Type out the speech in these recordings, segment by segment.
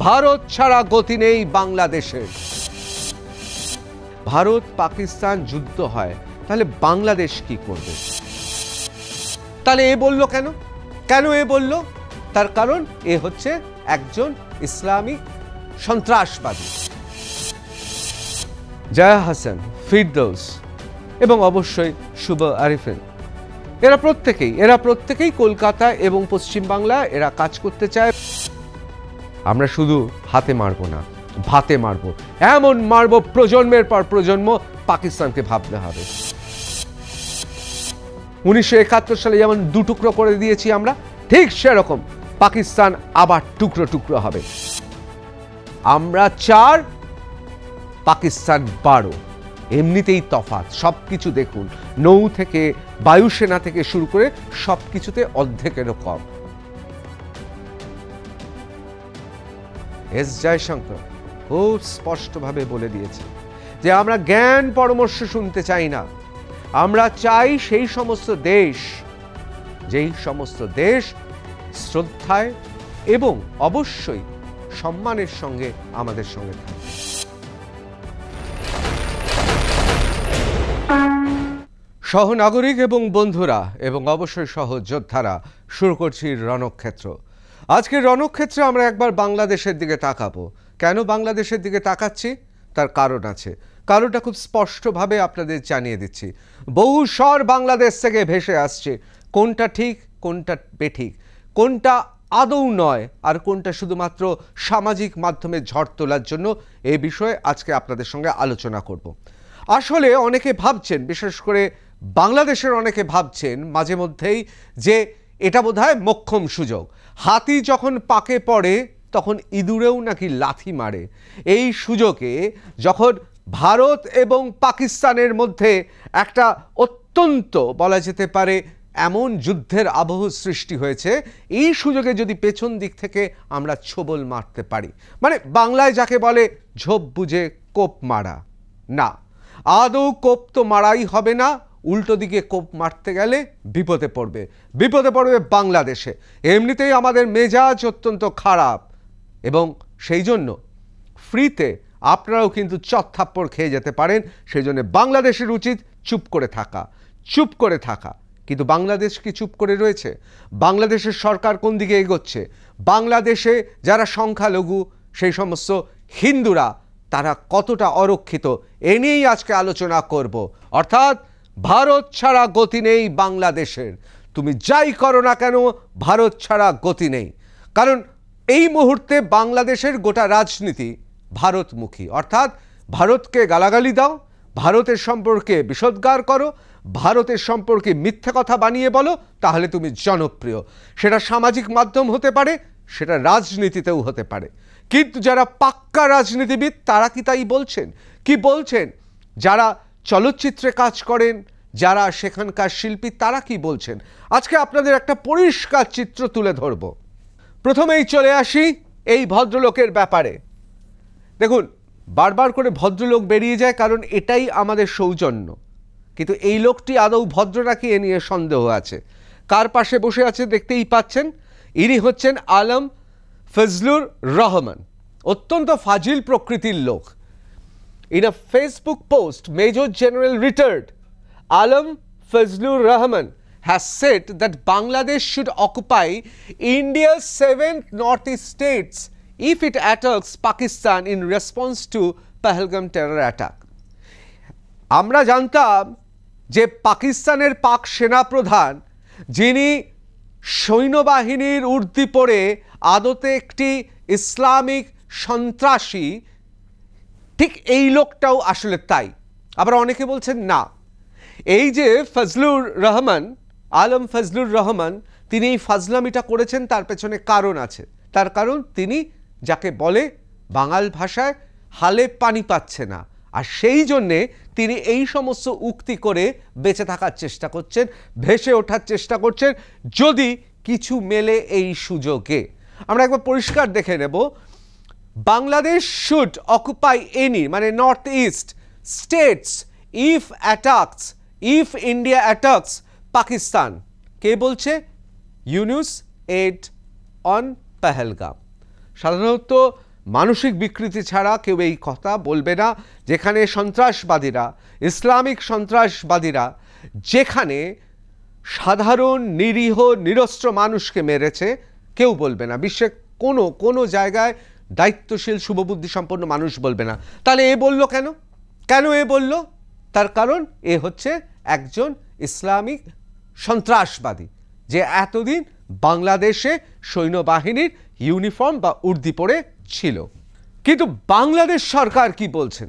ভারত ছাড়া গতি নেই বাংলাদেশের। ভারত পাকিস্তান যুদ্ধ হয়, তাহলে বাংলাদেশ কি করবে? তাহলে এ বলল কেন? কেন এ বলল? তার কারণ এ হচ্ছে একজন ইসলামিক সন্ত্রাসবাদী। জয়া হাসান, ফিরদৌস এবং অবশ্যই শুভ আরিফিন, এরা প্রত্যেকেই কলকাতা এবং পশ্চিমবাংলা এরা কাজ করতে চায়। আমরা শুধু হাতে মারবো না, ভাতে মারবো, এমন মারবো প্রজন্মের পর প্রজন্ম পাকিস্তানকে ভাবতে হবে। 1971 সালে যেমন দুটুকরো করে দিয়েছি আমরা, ঠিক সেরকম পাকিস্তান আবার টুকরো টুকরো হবে। আমরা 4, পাকিস্তান 12। এমনিতেই তফাৎ, সবকিছু দেখুন, নৌ থেকে বায়ুসেনা থেকে শুরু করে সবকিছুতে অর্ধেকেরও কম। এস জয়শঙ্কর খুব স্পষ্টভাবে বলে দিয়েছে যে আমরা জ্ঞান পরামর্শ শুনতে চাই না, আমরা চাই সেই সমস্ত দেশ, যেই সমস্ত দেশ শ্রদ্ধায় এবং অবশ্যই সম্মানের সঙ্গে আমাদের সঙ্গে থাকে। সহনাগরিক এবং বন্ধুরা এবং অবশ্যই সহযোদ্ধারা, শুরু করছি রণক্ষেত্র। আজকের রণক্ষেত্রে আমরা একবার বাংলাদেশের দিকে তাকাবো। কেন বাংলাদেশের দিকে তাকাচ্ছি? তার কারণ আছে। কারণটা খুব স্পষ্টভাবে আপনাদের জানিয়ে দিচ্ছি। বহু স্বর বাংলাদেশ থেকে ভেসে আসছে, কোনটা ঠিক কোনটা বেঠিক, কোনটা আদৌ নয় আর কোনটা শুধুমাত্র সামাজিক মাধ্যমে ঝড় তোলার জন্য, এই বিষয়ে আজকে আপনাদের সঙ্গে আলোচনা করব। আসলে অনেকে ভাবছেন, বিশেষ করে বাংলাদেশের অনেকে ভাবছেন মাঝে মধ্যেই যে এটা বোধহয় মোক্ষম সুযোগ। হাতি যখন পাকে পড়ে তখন ইঁদুরেও নাকি লাথি মারে। এই সুযোগে যখন ভারত এবং পাকিস্তানের মধ্যে একটা অত্যন্ত বলা যেতে পারে এমন যুদ্ধের আবহ সৃষ্টি হয়েছে, এই সুযোগে যদি পেছন দিক থেকে আমরা ছোবল মারতে পারি, মানে বাংলায় যাকে বলে ঝোপ বুঝে কোপ মারা, না, আদৌ কোপ তো মারাই হবে না, উল্টো দিকে কোপ মারতে গেলে বিপদে পড়বে বাংলাদেশে। এমনিতেই আমাদের মেজাজ অত্যন্ত খারাপ এবং সেই জন্য ফ্রিতে আপনারাও কিন্তু চত্থাপ্পড় খেয়ে যেতে পারেন। সেই জন্য বাংলাদেশের উচিত চুপ করে থাকা। কিন্তু বাংলাদেশ কি চুপ করে রয়েছে? বাংলাদেশের সরকার কোন দিকে এগোচ্ছে? বাংলাদেশে যারা সংখ্যালঘু, সেই সমস্ত হিন্দুরা, তারা কতটা অরক্ষিত, এ নিয়েই আজকে আলোচনা করব। অর্থাৎ ভারত ছাড়া গতি নেই বাংলাদেশের। তুমি যাই করো না কেন, ভারত ছাড়া গতি নেই। কারণ এই মুহূর্তে বাংলাদেশের গোটা রাজনীতি ভারতমুখী, অর্থাৎ ভারতকে গালাগালি দাও, ভারতের সম্পর্কে বিষোদ্গার করো, ভারতের সম্পর্কে মিথ্যা কথা বানিয়ে বলো, তাহলে তুমি জনপ্রিয়। সেটা সামাজিক মাধ্যম হতে পারে, সেটা রাজনীতিতেও হতে পারে। কিন্তু যারা পাক্কা রাজনীতিবিদ তারা কি তাই বলছেন? কি বলছেন যারা চলচ্চিত্রে কাজ করেন, যারা সেখানকার শিল্পী, তারা কি বলছেন? আজকে আপনাদের একটা পরিষ্কার চিত্র তুলে ধরব। প্রথমেই চলে আসি এই ভদ্রলোকের ব্যাপারে। দেখুন, বারবার করে ভদ্রলোক বেরিয়ে যায়, কারণ এটাই আমাদের সৌজন্য। কিন্তু এই লোকটি আদৌ ভদ্র নাকি, এ নিয়ে সন্দেহ আছে। কার পাশে বসে আছে দেখতেই পাচ্ছেন, ইনি হচ্ছেন আলম ফজলুর রহমান, অত্যন্ত ফাজিল প্রকৃতির লোক। In a Facebook post, Major General retired Alam Fazlur Rahman has said that Bangladesh should occupy India's 7th northeast states if it attacks Pakistan in response to Pahalgam terror attack. আমরা জানতাম যে পাকিস্তানের পাক সেনাপ্রধান, যিনি সৈন্যবাহিনীর উর্দি পরে আদতে একটি ইসলামিক সন্ত্রাসী, ঠিক এই লোকটাও আসলে তাই। আবার অনেকে বলছেন না, এই যে ফজলুর রহমান, আলম ফজলুর রহমান, তিনি এই ফাজলামিটা করেছেন, তার পেছনে কারণ আছে। তার কারণ তিনি যাকে বলে বাঙাল ভাষায় হালে পানি পাচ্ছে না, আর সেই জন্যে তিনি এই সমস্ত উক্তি করে বেঁচে থাকার চেষ্টা করছেন, ভেসে ওঠার চেষ্টা করছেন, যদি কিছু মেলে এই সুযোগে। আমরা একবার পরিষ্কার দেখে নেব। Bangladesh should occupy any, মানে north east states if India attacks Pakistan. কে বলছে? ইউনুস এড অন পেহেলগাম। সাধারণত মানসিক বিকৃতি ছাড়া কেউ এই কথা বলবে না, যেখানে সন্ত্রাসবাদীরা, ইসলামিক সন্ত্রাসবাদীরা যেখানে সাধারণ নিরীহ নিরস্ত্র মানুষকে মেরেছে, কেউ বলবে না। বিশ্বের কোনো জায়গায় দায়িত্বশীল শুভবুদ্ধি সম্পন্ন মানুষ বলবে না। তাহলে এ বলল কেন? কেন এ বলল? তার কারণ এ হচ্ছে একজন ইসলামিক সন্ত্রাসবাদী, যে এতদিন বাংলাদেশে সৈন্যবাহিনীর ইউনিফর্ম বা উর্দি পরে ছিল। কিন্তু বাংলাদেশ সরকার কি বলছেন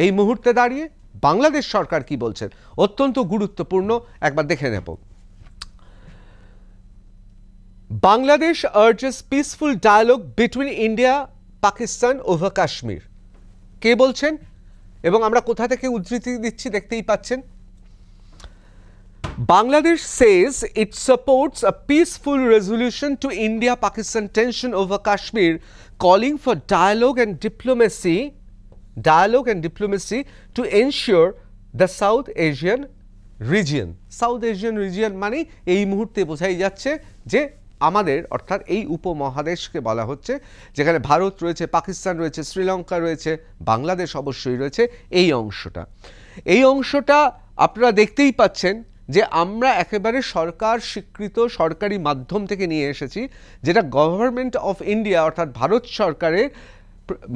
এই মুহূর্তে দাঁড়িয়ে? বাংলাদেশ সরকার কি বলছেন অত্যন্ত গুরুত্বপূর্ণ, একবার দেখে নেব। Bangladesh urges peaceful dialogue between India, Pakistan over Kashmir। কে বলছেন এবং আমরা কোথা থেকে উদ্ধৃতি দিচ্ছি দেখতেই পাচ্ছেন। Bangladesh says it supports a peaceful resolution to India-Pakistan tension over Kashmir, calling for dialogue and diplomacy to ensure the South Asian region। South Asian region মানে এই মুহূর্তে বোঝাই যাচ্ছে যে আমাদের অর্থাৎ এই উপমহাদেশকে বলা হচ্ছে, যেখানে ভারত রয়েছে, পাকিস্তান রয়েছে, শ্রীলঙ্কা রয়েছে, বাংলাদেশ অবশ্যই রয়েছে। এই অংশটা আপনারা দেখতেই পাচ্ছেন যে আমরা একেবারে সরকার স্বীকৃত সরকারি মাধ্যম থেকে নিয়ে এসেছি, যেটা গভর্নমেন্ট অফ ইন্ডিয়া অর্থাৎ ভারত সরকারের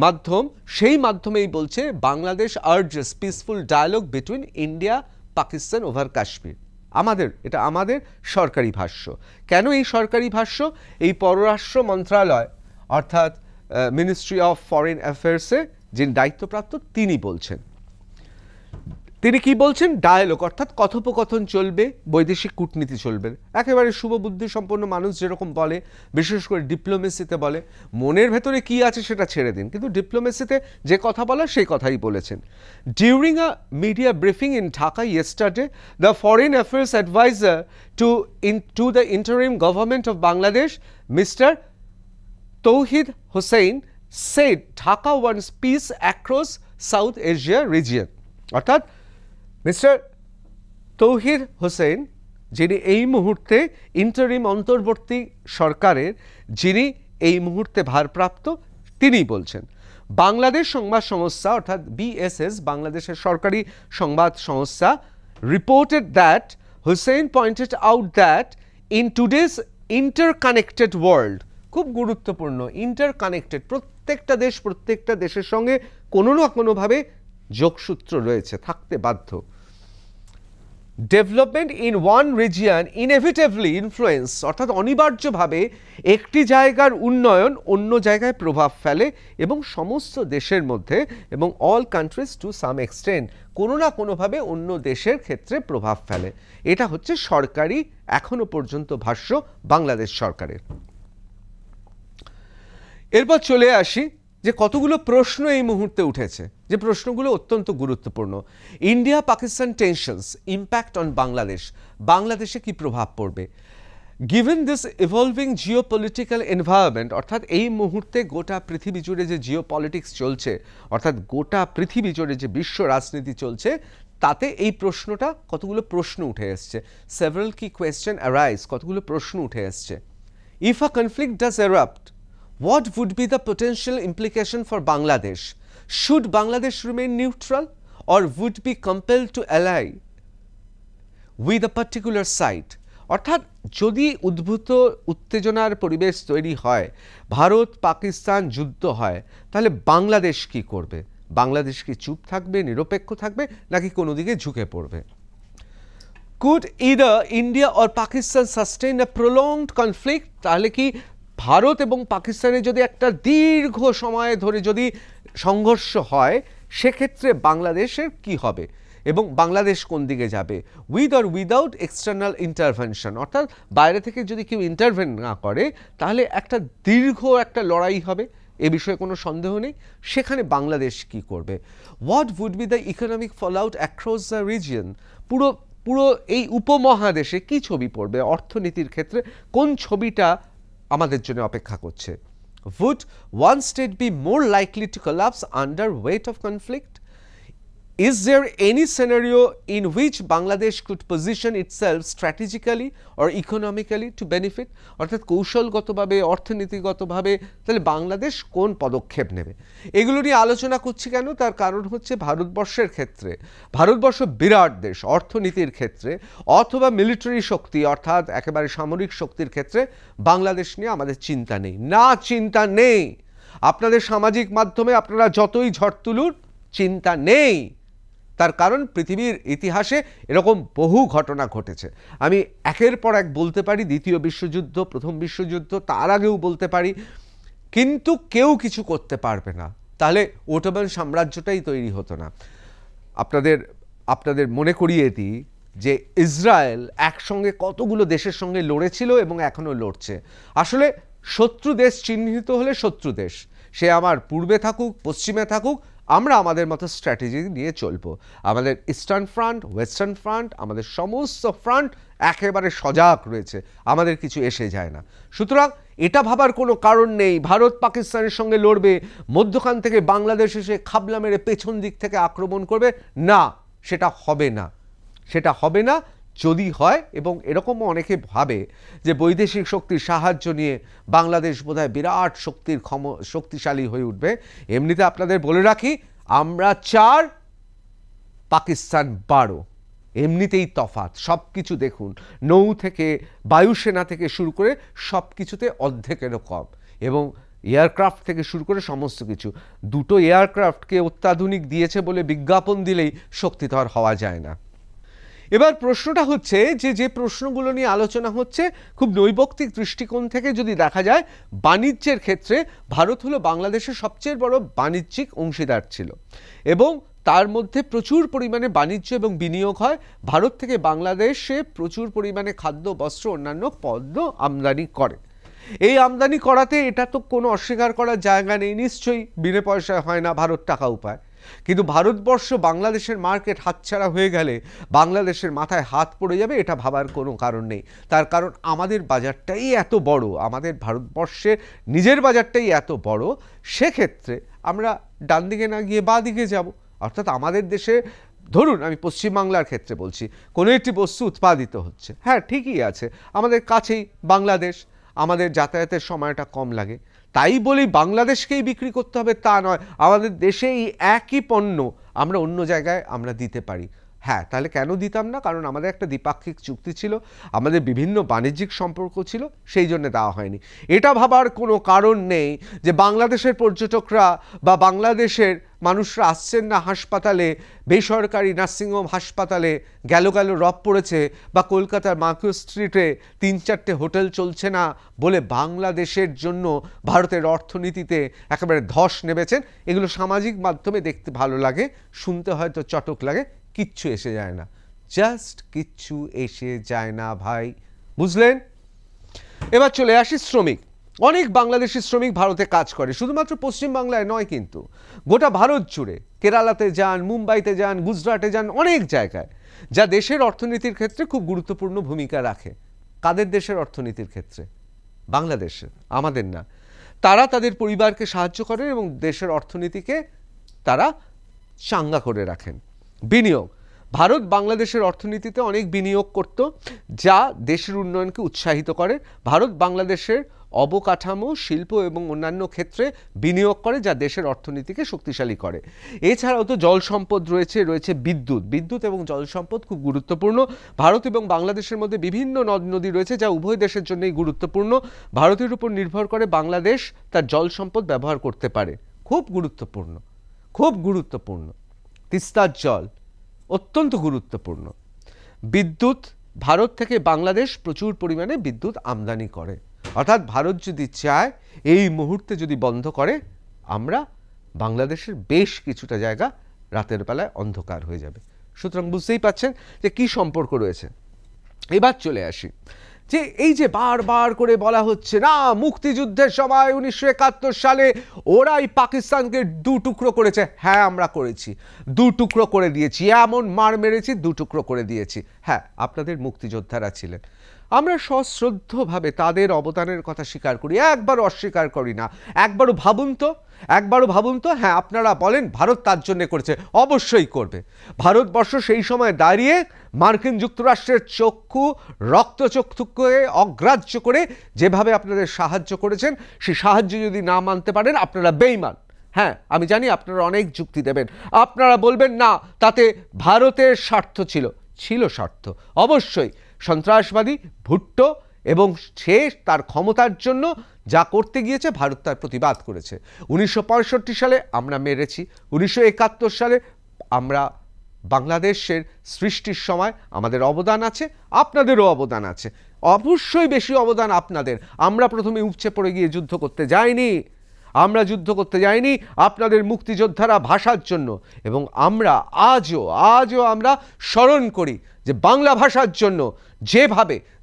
মাধ্যম। সেই মাধ্যমেই বলছে Bangladesh urges peaceful dialogue between India Pakistan over Kashmir. এটা আমাদের সরকারি ভাষ্য। কেন এই সরকারি ভাষ্য? এই পররাষ্ট্র মন্ত্রণালয় অর্থাৎ মিনিস্ট্রি অফ ফরেন অ্যাফেয়ার্সে যিনি দায়িত্বপ্রাপ্ত তিনি বলছেন। তিনি কি বলছেন? ডায়ালগ অর্থাৎ কথোপকথন চলবে, বৈদেশিক কূটনীতি চলবে। একেবারে শুভবুদ্ধি সম্পন্ন মানুষ যেরকম বলে, বিশেষ করে ডিপ্লোমেসিতে বলে, মনের ভেতরে কি আছে সেটা ছেড়ে দিন, কিন্তু ডিপ্লোমেসিতে যে কথা বলা সেই কথাই বলেছেন। During a media briefing in Dhaka yesterday, the foreign affairs advisor to the interim government of Bangladesh, Mr. Tauhid Hussain, said Dhaka wants peace across South Asia region। অর্থাৎ মিস্টার তৌহিদ হোসেন, যিনি এই মুহূর্তে ইন্টারিম অন্তর্বর্তী সরকারের যিনি এই মুহূর্তে ভারপ্রাপ্ত, তিনি বলছেন বাংলাদেশ সংবাদ সংস্থা অর্থাৎ BSS, বাংলাদেশের সরকারি সংবাদ সংস্থা, reported that Hossain pointed out that in today's interconnected world, খুব গুরুত্বপূর্ণ, ইন্টারকানেক্টেড, প্রত্যেকটা দেশের সঙ্গে কোনো না কোনোভাবে যোগসূত্র রয়েছে, থাকতে বাধ্য। Development in one region inevitably influence, অর্থাৎ অনিবার্যভাবে একটি জায়গার উন্নয়ন অন্য জায়গায় প্রভাব ফেলে এবং সমস্ত দেশের মধ্যে এবং all countries to some extent কোনো না কোনোভাবে অন্য দেশের ক্ষেত্রে প্রভাব ফেলে। এটা হচ্ছে সরকারি এখনো পর্যন্ত ভাষ্য বাংলাদেশ সরকারের। এরপর চলে আসি যে কতগুলো প্রশ্ন এই মুহূর্তে উঠেছে, যে প্রশ্নগুলো অত্যন্ত গুরুত্বপূর্ণ। India Pakistan tensions impact on Bangladesh, বাংলাদেশে কি প্রভাব পড়বে? Given this evolving geopolitical environment, অর্থাৎ এই মুহূর্তে গোটা পৃথিবী জুড়ে যে জিওপলিটিক্স চলছে, অর্থাৎ গোটা পৃথিবী জুড়ে যে বিশ্ব রাজনীতি চলছে, তাতে এই প্রশ্নটা, কতগুলো প্রশ্ন উঠে এসছে। সেভারাল কি কোয়েশ্চেন অ্যারাইজ, কতগুলো প্রশ্ন উঠে এসছে। If a conflict does erupt, what would be the potential implication for Bangladesh? Should Bangladesh remain neutral or would be compelled to ally with a particular side? অর্থাৎ যদি উদ্ভূত উত্তেজনার পরিবেশ তৈরি হয়, ভারত পাকিস্তান যুদ্ধ হয়, তাহলে বাংলাদেশ কি করবে? বাংলাদেশ কি চুপ থাকবে, নিরপেক্ষ থাকবে, নাকি কোনো দিকে ঝুঁকে পড়বে? Could either India or Pakistan sustain a prolonged conflict? তাহলে কি ভারত এবং পাকিস্তানে যদি একটা দীর্ঘ সময় ধরে যদি সংঘর্ষ হয়, সেক্ষেত্রে বাংলাদেশের কি হবে এবং বাংলাদেশ কোন দিকে যাবে? With or without external intervention, অর্থাৎ বাইরে থেকে যদি কেউ ইন্টারভেন না করে, তাহলে একটা দীর্ঘ একটা লড়াই হবে, এ বিষয়ে কোনো সন্দেহ নেই। সেখানে বাংলাদেশ কি করবে? What would be the economic fallout across the region, পুরো এই উপমহাদেশে কি ছবি পড়বে, অর্থনীতির ক্ষেত্রে কোন ছবিটা আমাদের জন্য অপেক্ষা করছে? Would one state be more likely to collapse under weight of conflict? Is there any scenario in which Bangladesh could position itself strategically or economically to benefit? অর্থাৎ কৌশলগতভাবে অর্থনীতিগতভাবে তাহলে বাংলাদেশ কোন পদক্ষেপ নেবে, এগুলো নিয়ে আলোচনা করছি কেন? তার কারণ হচ্ছে ভারতবর্ষের ক্ষেত্রে, ভারতবর্ষ বিরাট দেশ অর্থনীতির ক্ষেত্রে অথবা মিলিটারি শক্তি অর্থাৎ একেবারে সামরিক শক্তির ক্ষেত্রে বাংলাদেশ নিয়ে আমাদের চিন্তা নেই। না, চিন্তা নেই। আপনাদের সামাজিক মাধ্যমে আপনারা যতই ঝড় তুলুন, চিন্তা নেই। তার কারণ পৃথিবীর ইতিহাসে এরকম বহু ঘটনা ঘটেছে। আমি একের পর এক বলতে পারি, দ্বিতীয় বিশ্বযুদ্ধ, প্রথম বিশ্বযুদ্ধ, তার আগেও বলতে পারি, কিন্তু কেউ কিছু করতে পারবে না। তাহলে ওটোমান সাম্রাজ্যটাই তৈরি হতো না। আপনাদের মনে করিয়ে দিই যে ইসরায়েল একসঙ্গে কতগুলো দেশের সঙ্গে লড়েছিল এবং এখনও লড়ছে। আসলে শত্রু দেশ চিহ্নিত হলে শত্রু দেশ, সে আমার পূর্বে থাকুক পশ্চিমে থাকুক, আমরা আমাদের মতো স্ট্র্যাটেজি নিয়ে চলবো। আমাদের ইস্টার্ন ফ্রন্ট, ওয়েস্টার্ন ফ্রন্ট, আমাদের সমস্ত ফ্রন্ট একেবারে সজাগ রয়েছে, আমাদের কিছু এসে যায় না। সুতরাং এটা ভাবার কোনো কারণ নেই ভারত পাকিস্তানের সঙ্গে লড়বে, মধ্যখান থেকে বাংলাদেশ এসে খাবলা মেরে পেছন দিক থেকে আক্রমণ করবে। না, সেটা হবে না, সেটা হবে না। যদি হয়, এবং এরকমও অনেকে ভাবে যে বৈদেশিক শক্তির সাহায্য নিয়ে বাংলাদেশ বোধহয় বিরাট শক্তিশালী হয়ে উঠবে। এমনিতে আপনাদের বলে রাখি, আমরা 4, পাকিস্তান 12, এমনিতেই তফাৎ। সব কিছু দেখুন, নৌ থেকে বায়ুসেনা থেকে শুরু করে সব কিছুতে অর্ধেকেরও কম, এবং এয়ারক্রাফট থেকে শুরু করে সমস্ত কিছু। 2টো এয়ারক্রাফটকে অত্যাধুনিক দিয়েছে বলে বিজ্ঞাপন দিলেই শক্তিধর হওয়া যায় না। এবার প্রশ্নটা হচ্ছে যে প্রশ্নগুলো নিয়ে আলোচনা হচ্ছে খুব নৈবক্তিক দৃষ্টিকোণ থেকে যদি দেখা যায়, বাণিজ্যের ক্ষেত্রে ভারত হলো বাংলাদেশের সবচেয়ে বড় বাণিজ্যিক অংশীদার ছিল, এবং তার মধ্যে প্রচুর পরিমাণে বাণিজ্য এবং বিনিয়োগ হয়। ভারত থেকে বাংলাদেশে প্রচুর পরিমাণে খাদ্য, বস্ত্র, অন্যান্য পণ্য আমদানি করে। এই আমদানি করাতে এটা তো কোনো অস্বীকার করার জায়গা নেই, নিশ্চয়ই বিনা পয়সায় হয় না, ভারত টাকা উপায়। কিন্তু ভারতবর্ষ বাংলাদেশের মার্কেট হাতছাড়া হয়ে গেলে বাংলাদেশের মাথায় হাত পড়ে যাবে, এটা ভাবার কোনো কারণ নেই। তার কারণ আমাদের বাজারটাই এত বড়, আমাদের ভারতবর্ষের নিজের বাজারটাই এত বড়, সেক্ষেত্রে আমরা ডান দিকে না গিয়ে বাঁ দিকে যাব। অর্থাৎ আমাদের দেশে, ধরুন আমি পশ্চিমবাংলার ক্ষেত্রে বলছি, কোনো একটি বস্তু উৎপাদিত হচ্ছে, হ্যাঁ ঠিকই আছে, আমাদের কাছেই বাংলাদেশ, আমাদের যাতায়াতের সময়টা কম লাগে, তাই বলি বাংলাদেশকেই বিক্রি করতে হবে তা নয়। আমাদের দেশে এই একই পণ্য আমরা অন্য জায়গায় আমরা দিতে পারি। হ্যাঁ, তাহলে কেন দিতাম না? কারণ আমাদের একটা দ্বিপাক্ষিক চুক্তি ছিল, আমাদের বিভিন্ন বাণিজ্যিক সম্পর্ক ছিল, সেই জন্য দেওয়া হয়নি। এটা ভাবার কোনো কারণ নেই যে বাংলাদেশের পর্যটকরা বা বাংলাদেশের মানুষরা আসছেন না হাসপাতালে, বেসরকারি নার্সিংহোম হাসপাতালে গেল রব পড়েছে, বা কলকাতার মার্কেট স্ট্রিটে 3-4টে হোটেল চলছে না বলে বাংলাদেশের জন্য ভারতের অর্থনীতিতে একেবারে ধস নেমেছেন। এগুলো সামাজিক মাধ্যমে দেখতে ভালো লাগে, শুনতে হয়তো চটক লাগে, কিচ্ছু এসে যায় না, জাস্ট কিচ্ছু এসে যায় না ভাই, বুঝলেন? এবার চলে আসি শ্রমিক। অনেক বাংলাদেশি শ্রমিক ভারতে কাজ করে, শুধুমাত্র পশ্চিমবাংলায় নয়, কিন্তু গোটা ভারত জুড়ে। কেরালাতে যান, মুম্বাইতে যান, গুজরাটে যান, অনেক জায়গায়, যা দেশের অর্থনীতির ক্ষেত্রে খুব গুরুত্বপূর্ণ ভূমিকা রাখে। কাদের দেশের অর্থনীতির ক্ষেত্রে? বাংলাদেশের, আমাদের না। তারা তাদের পরিবারকে সাহায্য করেন এবং দেশের অর্থনীতিকে তারা চাঙ্গা করে রাখেন। বিনিয়োগ, ভারত বাংলাদেশের অর্থনীতিতে অনেক বিনিয়োগ করত, যা দেশের উন্নয়নকে উৎসাহিত করে। ভারত বাংলাদেশের অবকাঠামো, শিল্প এবং অন্যান্য ক্ষেত্রে বিনিয়োগ করে, যা দেশের অর্থনীতিকে শক্তিশালী করে। এছাড়াও তো জল সম্পদ রয়েছে বিদ্যুৎ এবং জল সম্পদ খুব গুরুত্বপূর্ণ। ভারত এবং বাংলাদেশের মধ্যে বিভিন্ন নদ নদী রয়েছে, যা উভয় দেশের জন্যই গুরুত্বপূর্ণ। ভারতের উপর নির্ভর করে বাংলাদেশ তার জল সম্পদ ব্যবহার করতে পারে, খুব গুরুত্বপূর্ণ, খুব গুরুত্বপূর্ণ। তিস্তার জল অত্যন্ত গুরুত্বপূর্ণ। বিদ্যুৎ, ভারত থেকে বাংলাদেশ প্রচুর পরিমাণে বিদ্যুৎ আমদানি করে। অর্থাৎ ভারত যদি চায় এই মুহূর্তে যদি বন্ধ করে, আমরা বাংলাদেশের বেশ কিছুটা জায়গা রাতের বেলায় অন্ধকার হয়ে যাবে। সুতরাং বুঝতেই পাচ্ছেন যে কি সম্পর্ক রয়েছে। এবার চলে আসি যে এই যে বারবার করে বলা হচ্ছে না, মুক্তিযুদ্ধের সময় 1971 সালে ওরাই পাকিস্তানকে 2 টুকরো করেছে। হ্যাঁ, আমরা করেছি, 2 টুকরো করে দিয়েছি, এমন মার মেরেছি, 2 টুকরো করে দিয়েছি। হ্যাঁ, আপনাদের মুক্তিযোদ্ধারা ছিলেন। আমরা সশ্রদ্ধভাবে তাদের অবদানের কথা স্বীকার করি, একবারও অস্বীকার করি না। একবারও ভাবুন তো, হ্যাঁ আপনারা বলেন ভারত তার জন্য করেছে, অবশ্যই করবে। ভারতবর্ষ সেই সময় দাঁড়িয়ে মার্কিন যুক্তরাষ্ট্রের চক্ষু রক্তচক্ষুকে অগ্রাহ্য করে যেভাবে আপনাদের সাহায্য করেছেন, সেই সাহায্য যদি না মানতে পারেন আপনারা বেঈমান। হ্যাঁ, আমি জানি আপনারা অনেক যুক্তি দেবেন, আপনারা বলবেন না তাতে ভারতের স্বার্থ ছিল স্বার্থ, অবশ্যই। সন্ত্রাসবাদী ভুট্টো এবং সে তার ক্ষমতার জন্য যা করতে গিয়েছে ভারত তার প্রতিবাদ করেছে। 1965 সালে আমরা মেরেছি, 1971 সালে আমরা বাংলাদেশের সৃষ্টির সময় আমাদের অবদান আছে, আপনাদেরও অবদান আছে, অবশ্যই বেশি অবদান আপনাদের। আমরা প্রথমে উপচে পড়ে গিয়ে যুদ্ধ করতে যাইনি, আপনাদের মুক্তিযোদ্ধারা ভাষার জন্য, এবং আমরা আজও আমরা স্মরণ করি যে বাংলা ভাষার জন্য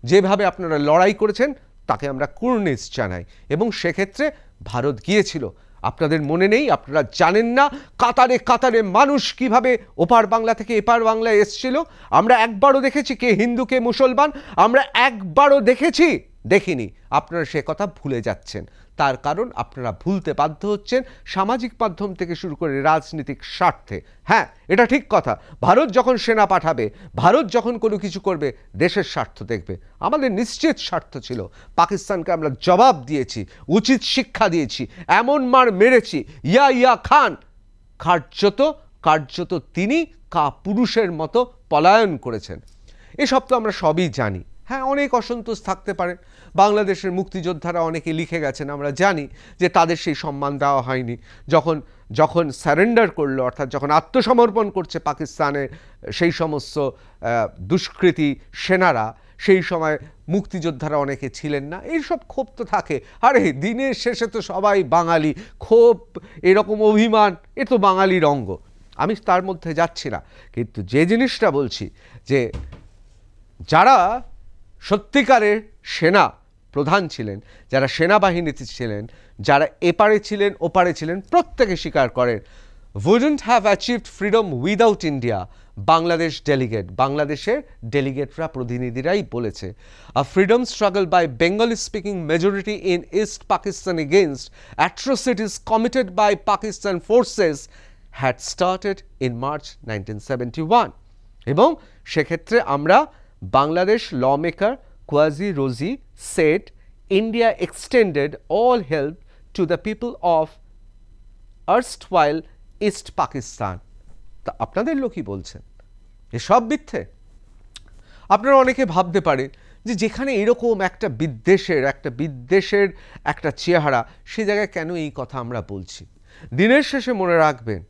যেভাবে আপনারা লড়াই করেছেন তাকে আমরা কুর্নিশ জানাই। এবং সেক্ষেত্রে ভারত গিয়েছিল, আপনাদের মনে নেই, আপনারা জানেন না কাতারে কাতারে মানুষ কিভাবে ওপার বাংলা থেকে এপার বাংলায় এসেছিল। আমরা একবারও দেখেছি কে হিন্দু কে মুসলমান, আমরা একবারও দেখিনি। আপনারা সে কথা ভুলে যাচ্ছেন। তার কারণ আপনারা ভুলতে বাধ্য হচ্ছেন সামাজিক মাধ্যম থেকে শুরু করে রাজনৈতিক স্বার্থে। হ্যাঁ, এটা ঠিক কথা, ভারত যখন সেনা পাঠাবে, ভারত যখন কোনো কিছু করবে, দেশের স্বার্থ দেখবে। আমাদের নিশ্চিত স্বার্থ ছিল, পাকিস্তানকে আমরা জবাব দিয়েছি, উচিত শিক্ষা দিয়েছি, এমন মার মেরেছি, ইয়া খান কার্যত তিনি পুরুষের মতো পলায়ন করেছেন। এসব তো আমরা সবই জানি। হ্যাঁ, অনেক অসন্তোষ থাকতে পারে, বাংলাদেশের মুক্তিযোদ্ধারা অনেকে লিখে গেছেন, আমরা জানি যে তাদের সেই সম্মান দেওয়া হয়নি। যখন সারেন্ডার করলো, অর্থাৎ যখন আত্মসমর্পণ করছে পাকিস্তানের সেই সমস্ত দুষ্কৃতী সেনারা, সেই সময় মুক্তিযোদ্ধারা অনেকে ছিলেন না। এইসব ক্ষোভ তো থাকে। আরে দিনের শেষে তো সবাই বাঙালি, ক্ষোভ এরকম অভিমান এ তো বাঙালির অঙ্গ, আমি তার মধ্যে যাচ্ছি না। কিন্তু যে জিনিসটা বলছি যে যারা সত্যিকারের সেনা প্রধান ছিলেন, যারা সেনাবাহিনীতে ছিলেন, যারা এপারে ছিলেন ওপারে ছিলেন, প্রত্যেকে স্বীকার করেন wouldn't have achieved freedom without India. বাংলাদেশের ডেলিগেটরা, প্রতিনিধিরাই বলেছে, a freedom struggle by Bengali speaking majority in East Pakistan against atrocities committed by Pakistan forces had started in March 1971. এবং সেক্ষেত্রে আমরা Bangladesh lawmaker Quasi Rozi said India extended all help to the people of erstwhile East Pakistan. তা আপনাদের লোকই বলছেন এসব মিথ্যে? আপনারা অনেকে ভাবতে পারেন যে যেখানে এরকম একটা বিদ্বেষের একটা চেহারা, সে জায়গায় কেন এই কথা আমরা বলছি। দিনের শেষে মনে রাখবেন,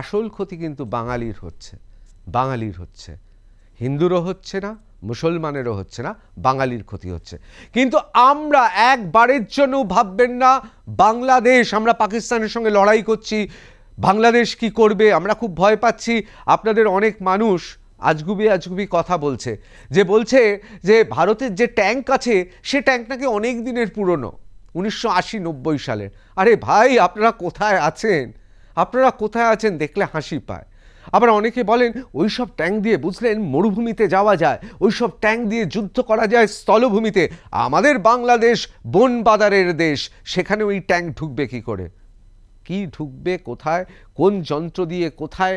আসল ক্ষতি কিন্তু বাঙালির হচ্ছে, হিন্দুরও হচ্ছে না, মুসলমানেরও হচ্ছে না, বাঙালির ক্ষতি হচ্ছে। কিন্তু আমরা একবারের জন্য ভাববেন না বাংলাদেশ, আমরা পাকিস্তানের সঙ্গে লড়াই করছি, বাংলাদেশ কি করবে, আমরা খুব ভয় পাচ্ছি। আপনাদের অনেক মানুষ আজগুবি কথা বলছে যে ভারতের যে ট্যাঙ্ক আছে সে ট্যাঙ্ক নাকি অনেক দিনের পুরনো, 1980-90 সালের। আরে ভাই, আপনারা কোথায় আছেন দেখলে হাসি পায়। আবার অনেকে বলেন ওই সব ট্যাঙ্ক দিয়ে, বুঝলেন, মরুভূমিতে যাওয়া যায়, ওই সব ট্যাঙ্ক দিয়ে যুদ্ধ করা যায় স্থলভূমিতে। আমাদের বাংলাদেশ বন বাদারের দেশ, সেখানে ওই ট্যাঙ্ক ঢুকবে কি করে? কি ঢুকবে, কোথায়, কোন যন্ত্র দিয়ে, কোথায়,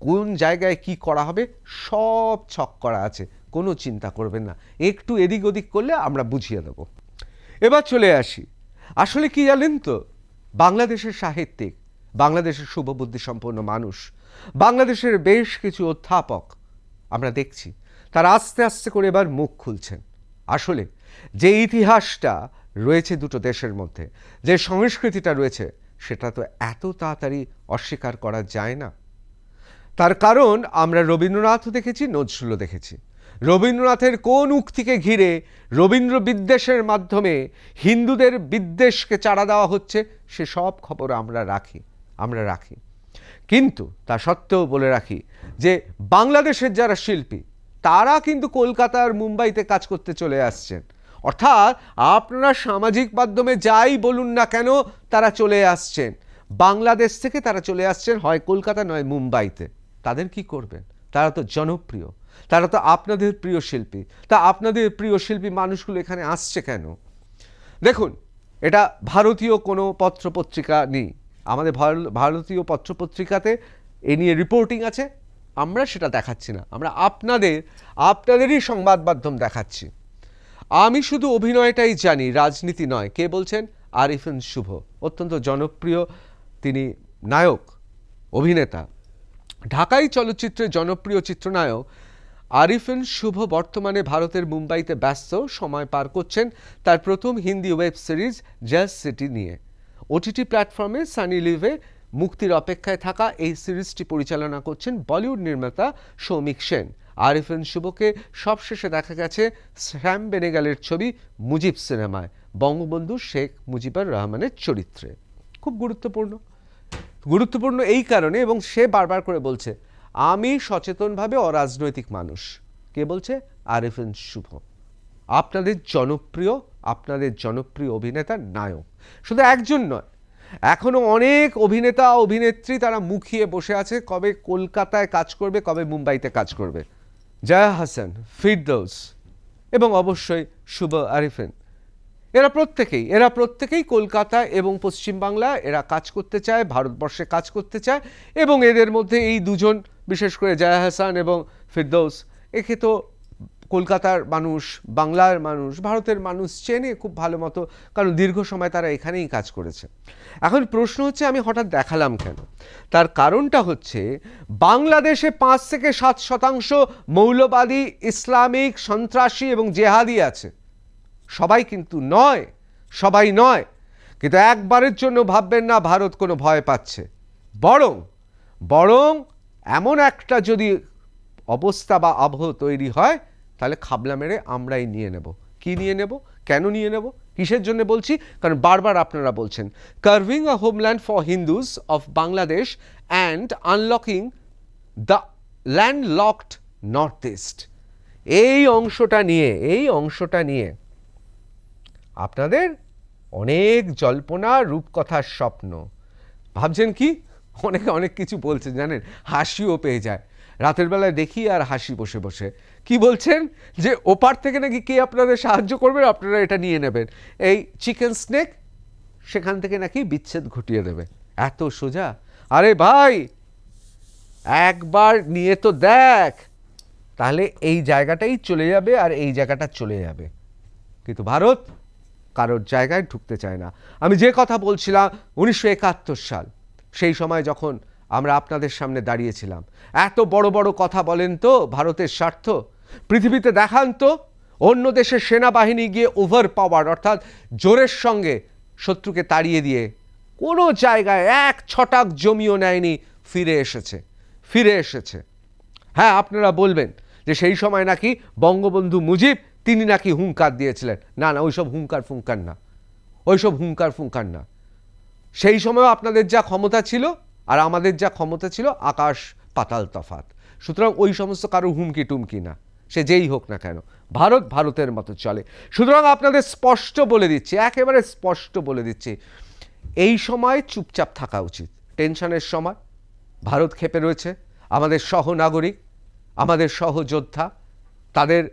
কোন জায়গায় কি করা হবে, সব ছক করা আছে, কোনো চিন্তা করবেন না। একটু এদিক ওদিক করলে আমরা বুঝিয়ে দেব। এবার চলে আসি, আসলে কি জানেন তো, বাংলাদেশের সাহিত্যিক, বাংলাদেশের শুভবুদ্ধি সম্পন্ন মানুষ, বাংলাদেশের বেশ কিছু অধ্যাপক আমরা দেখছি তারা আস্তে আস্তে করে এবার মুখ খুলছেন। আসলে যে ইতিহাসটা রয়েছে দুটো দেশের মধ্যে, যে সংস্কৃতিটা রয়েছে, সেটা তো এত তাড়াতাড়ি অস্বীকার করা যায় না। তার কারণ আমরা রবীন্দ্রনাথও দেখেছি, নজরুলও দেখেছি। রবীন্দ্রনাথের কোন উক্তিকে ঘিরে রবীন্দ্র বিদ্বেষের মাধ্যমে হিন্দুদের বিদ্বেষকে চাড়া দেওয়া হচ্ছে, সে সব খবর আমরা রাখি। কিন্তু তা সত্ত্বেও বলে রাখি যে বাংলাদেশের যারা শিল্পী, তারা কিন্তু কলকাতা আর মুম্বাইতে কাজ করতে চলে আসছেন। অর্থাৎ আপনারা সামাজিক মাধ্যমে যাই বলুন না কেন, তারা চলে আসছেন বাংলাদেশ থেকে, তারা চলে আসছেন হয় কলকাতা নয় মুম্বাইতে। তাদের কি করবেন? তারা তো জনপ্রিয়, তারা তো আপনাদের প্রিয় শিল্পী। তা আপনাদের প্রিয় শিল্পী মানুষগুলো এখানে আসছে কেন? দেখুন, এটা ভারতীয় কোনো পত্রপত্রিকা নেই, আমাদের ভারতীয় পত্রপত্রিকাতে এ নিয়ে রিপোর্টিং আছে, আমরা সেটা দেখাচ্ছি না, আমরা আপনাদেরই সংবাদ মাধ্যম দেখাচ্ছি। আমি শুধু অভিনয়টাই জানি, রাজনীতি নয়। কে বলছেন? আরিফিন শুভ, অত্যন্ত জনপ্রিয় তিনি নায়ক, অভিনেতা, ঢাকাই চলচ্চিত্রের জনপ্রিয় চিত্রনায়ক আরিফিন শুভ বর্তমানে ভারতের মুম্বাইতে ব্যস্ত সময় পার করছেন তার প্রথম Hindi web series just city নিয়ে। ওটিটি প্ল্যাটফর্মে সানি লিভে মুক্তির অপেক্ষায় থাকা এই সিরিজটি পরিচালনা করছেন বলিউড নির্মাতা সৌমিক সেন। আরিফিন শুভকে সবশেষে দেখা গেছে শ্যাম বেনেগালের ছবি মুজিব সিনেমায় বঙ্গবন্ধু শেখ মুজিবুর রহমানের চরিত্রে। খুব গুরুত্বপূর্ণ এই কারণে, এবং সে বারবার করে বলছে আমি সচেতনভাবে অরাজনৈতিক মানুষ। কে বলছে? আরিফিন শুভ, আপনাদের জনপ্রিয় অভিনেতা, নায়ক। শুধু একজন নয়, এখনো অনেক অভিনেতা অভিনেত্রী তারা মুখিয়ে বসে আছে কবে কলকাতায় কাজ করবে, কবে মুম্বাইতে কাজ করবে। জয়া হাসান, ফিরদৌস এবং অবশ্যই শুভ আরিফিন, এরা প্রত্যেকেই কলকাতা এবং পশ্চিমবাংলা এরা কাজ করতে চায়, ভারতবর্ষে কাজ করতে চায়। এবং এদের মধ্যে এই দুজন, বিশেষ করে জয়া হাসান এবং ফিরদৌস, একে তো কলকাতার মানুষ, বাংলার মানুষ, ভারতের মানুষ চেনে খুব ভালো মতো, কারণ দীর্ঘ সময় তারা এখানেই কাজ করেছে। এখন প্রশ্ন হচ্ছে আমি হঠাৎ দেখালাম কেন? তার কারণটা হচ্ছে বাংলাদেশে 5 থেকে 7% মৌলবাদী, ইসলামিক, সন্ত্রাসী এবং জেহাদি আছে। সবাই নয়, কিন্তু একবারের জন্য ভাববেন না ভারত কোনো ভয় পাচ্ছে। বরং এমন একটা যদি অবস্থা বা আবহ তৈরি হয়, তাহলে খাবলা মেরে আমরাই নিয়ে নেব। কি নিয়ে নেব? কেন নিয়ে নেব? কিসের জন্য বলছি? কারণ বারবার আপনারা বলছেন carving a homeland for Hindus of Bangladesh and unlocking the landlocked north east. এই অংশটা নিয়ে আপনাদের অনেক জল্পনা, রূপকথার স্বপ্ন। ভাবছেন কি? অনেক কিছু বলছেন জানেন, হাসিও পেয়ে যায়। রাতের বেলায় দেখি আর হাসি বসে বসে। কি বলছেন? যে ওপার থেকে নাকি কে আপনাদের সাহায্য করবে, আপনারা এটা নিয়ে নেবেন। এই চিকেন স্নেক সেখান থেকে নাকি বিচ্ছেদ ঘটিয়ে দেবে। এত সোজা? আরে ভাই, একবার নিয়ে তো দেখ, তাহলে এই জায়গাটাই চলে যাবে আর এই জায়গাটা চলে যাবে। কিন্তু ভারত কারোর জায়গায় ঢুকতে চায় না। আমি যে কথা বলছিলাম 1971 সাল, সেই সময় যখন আমরা আপনাদের সামনে দাঁড়িয়েছিলাম, এত বড় বড় কথা বলেন তো ভারতের স্বার্থ? পৃথিবীতে দেখান তো অন্য দেশের সেনাবাহিনী গিয়ে ওভার পাওয়ার, অর্থাৎ জোরের সঙ্গে শত্রুকে তাড়িয়ে দিয়ে কোনো জায়গায় 1 ছটাক জমিও নেয়নি, ফিরে এসেছে। হ্যাঁ, আপনারা বলবেন যে সেই সময় নাকি বঙ্গবন্ধু মুজিব তিনি নাকি হুঙ্কার দিয়েছিলেন। না, ওইসব হুঙ্কার ফুঙ্কার না। সেই সময় আপনাদের যা ক্ষমতা ছিল আর আমাদের যা ক্ষমতা ছিল আকাশ পাতাল তফাৎ। সুতরাং ওই সমস্ত কারো হুমকি টুমকি না, সে যেই হোক না কেন, ভারতের মতো চলে। সুতরাং আপনাদের একেবারে স্পষ্ট বলে দিচ্ছি, এই সময় চুপচাপ থাকা উচিত। টেনশনের সময় ভারত ক্ষেপে রয়েছে, আমাদের সহনাগরিক, আমাদের সহযোদ্ধা, তাদের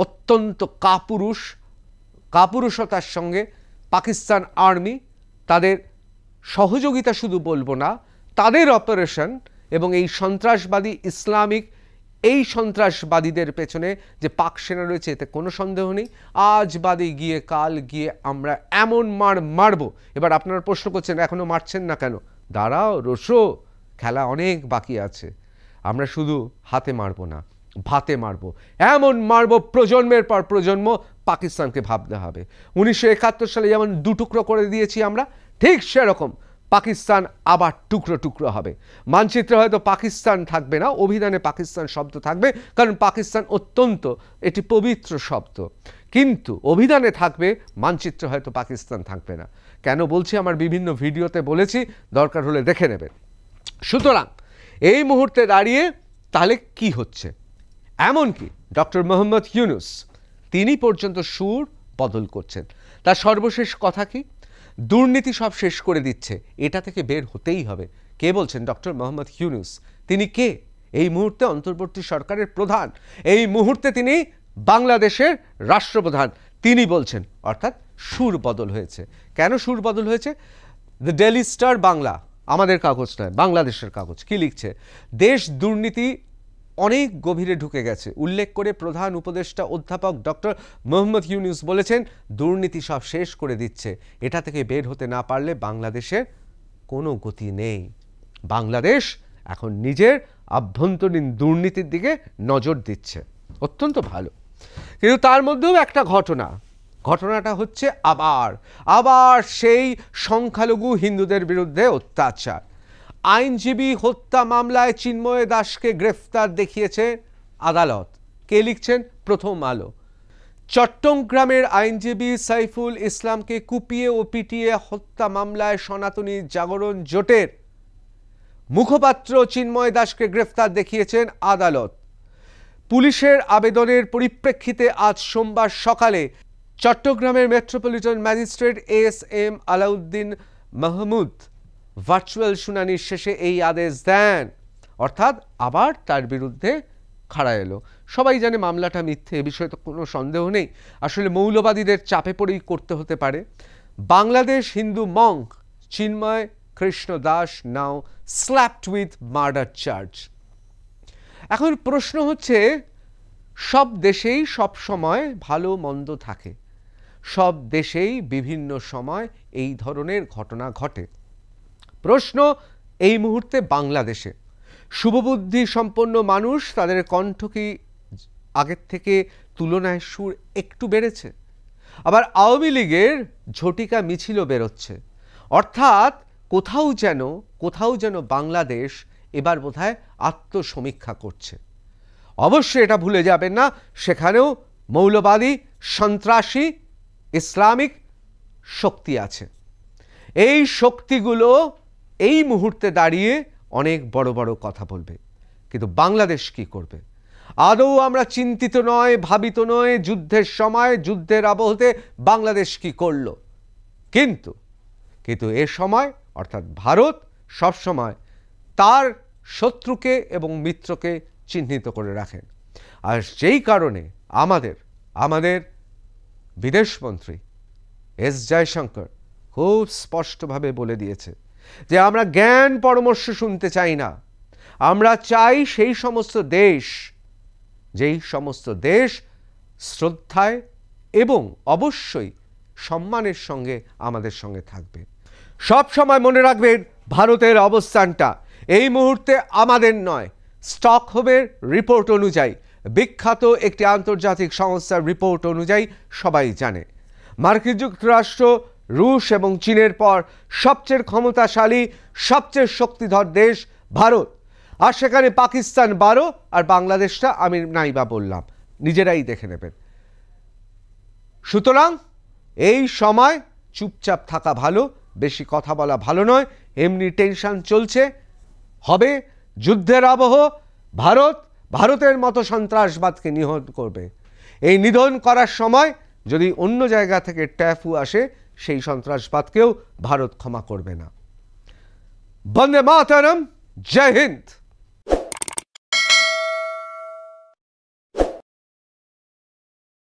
অত্যন্ত কাপুরুষতার সঙ্গে পাকিস্তান আর্মি, তাদের সহযোগিতা শুধু বলবো না, তাদের অপারেশন এবং এই সন্ত্রাসবাদী ইসলামিক এই সন্ত্রাসবাদীদের পেছনে যে পাক সেনা রয়েছে এতে কোনো সন্দেহ নেই। আজ বাদে গিয়ে কাল গিয়ে আমরা এমন মারবো। এবার আপনারা প্রশ্ন করছেন এখনো মারছেন না কেন? দাঁড়াও রসো, খেলা অনেক বাকি আছে। আমরা শুধু হাতে মারবো না, ভাতে মারবো, এমন মারবো প্রজন্মের পর প্রজন্ম পাকিস্তানকে ভাবতে হবে। 1971 সালে যেমন 2 টুকরো করে দিয়েছি আমরা, ঠিক সেরকম পাকিস্তান আবার টুকরো হবে। মানচিত্রে হয়তো পাকিস্তান থাকবে না, অভিধানে পাকিস্তান শব্দ থাকবে, কারণ পাকিস্তান অত্যন্ত এটি পবিত্র শব্দ, কিন্তু অভিধানে থাকবে, মানচিত্রে হয়তো পাকিস্তান থাকবে না। কেন বলছি? আমার বিভিন্ন ভিডিওতে বলেছি, দরকার হলে দেখে নেবেন। সুতরাং এই মুহূর্তে দাঁড়িয়ে তাহলে কি হচ্ছে? এমনকি ডক্টর মোহাম্মদ ইউনূস তিনি পর্যন্ত সুর বদল করছেন। তার সর্বশেষ কথা কি? দুর্নীতি সব শেষ করে দিচ্ছে, এটা থেকে বের হতেই হবে। কে বলছেন? ডক্টর মোহাম্মদ ইউনূস। তিনি কে? এই মুহূর্তে অন্তর্বর্তী সরকারের প্রধান, এই মুহূর্তে তিনি বাংলাদেশের রাষ্ট্রপ্রধান, তিনি বলছেন, অর্থাৎ সুর বদল হয়েছে। কেন সুর বদল হয়েছে? দ্য ডেইলি স্টার বাংলা, আমাদের কাগজ নয়, বাংলাদেশের কাগজ, কি লিখছে? দেশ দুর্নীতি অনেক গভীরে ঢুকে গেছে উল্লেখ করে প্রধান উপদেষ্টা অধ্যাপক ডক্টর মোহাম্মদ ইউনূস বলেছেন, দুর্নীতি সব শেষ করে দিচ্ছে, এটা থেকে বের হতে না পারলে বাংলাদেশের কোনো গতি নেই। বাংলাদেশ এখন নিজের আভ্যন্তরীণ দুর্নীতির দিকে নজর দিচ্ছে, অত্যন্ত ভালো। কিন্তু তার মধ্যেও একটা ঘটনাটা হচ্ছে আবার সেই সংখ্যালঘু হিন্দুদের বিরুদ্ধে অত্যাচার। আইনজীবী হত্যা মামলায় চিন্ময় দাসকে গ্রেফতার দেখিয়েছে আদালত। কে লিখছেন? প্রথম আলো। চট্টগ্রামের আইনজীবী সাইফুল ইসলামকে কুপিয়ে ও পিটিয়ে হত্যা মামলায় সনাতনী জাগরণ জোটের মুখপাত্র চিন্ময় দাসকে গ্রেফতার দেখিয়েছেন আদালত। পুলিশের আবেদনের পরিপ্রেক্ষিতে আজ সোমবার সকালে চট্টগ্রামের metropolitan magistrate SM. Alauddin Mahmud virtual শুনানির শেষে এই আদেশ দেন। অর্থাৎ আবার তার বিরুদ্ধে খাড়া এলো। সবাই জানে মামলাটা মিথ্যে, এ বিষয়ে তো কোনো সন্দেহ নেই। আসলে মৌলবাদীদের চাপে পড়েই করতে হতে পারে। Bangladesh Hindu Monk Chinmoy Krishna Das now slapped with murder charge. এখন প্রশ্ন হচ্ছে, সব দেশেই সব সময় ভালো মন্দ থাকে, সব দেশেই বিভিন্ন সময় এই ধরনের ঘটনা ঘটে। প্রশ্ন এই মুহূর্তে বাংলাদেশে শুভবুদ্ধি সম্পন্ন মানুষ, তাদের কণ্ঠ কি আগের থেকে তুলনায় সুর একটু বেড়েছে? আবার আওয়ামী লীগের ঝটিকা মিছিলও বেরোচ্ছে। অর্থাৎ কোথাও যেন বাংলাদেশ এবার বোধহয় আত্মসমীক্ষা করছে। অবশ্যই এটা ভুলে যাবেন না, সেখানেও মৌলবাদী, সন্ত্রাসী, ইসলামিক শক্তি আছে। এই শক্তিগুলো এই মুহূর্তে দাঁড়িয়ে অনেক বড় বড় কথা বলবে। কিন্তু বাংলাদেশ কি করবে? আদৌ আমরা চিন্তিত নয়, ভাবিত নয় যুদ্ধের সময়, যুদ্ধের আবহতে বাংলাদেশ কি করল? কিন্তু এ সময় অর্থাৎ ভারত সবসময় তার শত্রুকে এবং মিত্রকে চিহ্নিত করে রাখেন। আর যেই কারণে আমাদের বিদেশমন্ত্রী এস জয়শঙ্কর খুব স্পষ্টভাবে বলে দিয়েছে যে আমরা জ্ঞান পরামর্শ শুনতে চাই না, আমরা চাই সেই সমস্ত দেশ যেই সমস্ত দেশ শ্রদ্ধায় এবং অবশ্যই সম্মানের সঙ্গে আমাদের সঙ্গে থাকবে। সব সময় মনে রাখবেন, ভারতের অবস্থানটা এই মুহূর্তে আমাদের নয়। স্টকহোমের রিপোর্ট অনুযায়ী, বিখ্যাত একটি আন্তর্জাতিক সংস্থার রিপোর্ট অনুযায়ী সবাই জানে, মার্কিন যুক্তরাষ্ট্র, রুশ এবং চীনের পর সবচেয়ে ক্ষমতাশালী, সবচেয়ে শক্তিধর দেশ ভারত। আর সেখানে পাকিস্তান 12 আর বাংলাদেশটা আমি নাইবা বললাম, নিজেরাই দেখে নেবেন। সুতরাং এই সময় চুপচাপ থাকা ভালো, বেশি কথা বলা ভালো নয়। এমনি টেনশন চলছে, হবে যুদ্ধের আবহ। ভারতের মতো সন্ত্রাসবাদকে নিধন করবে। এই নিধন করার সময় যদি অন্য জায়গা থেকে ট্যাফু আসে, সেই সন্ত্রাসবাদকেও ভারত ক্ষমা করবে না। বন্দে মাতরম, জয় হিন্দ।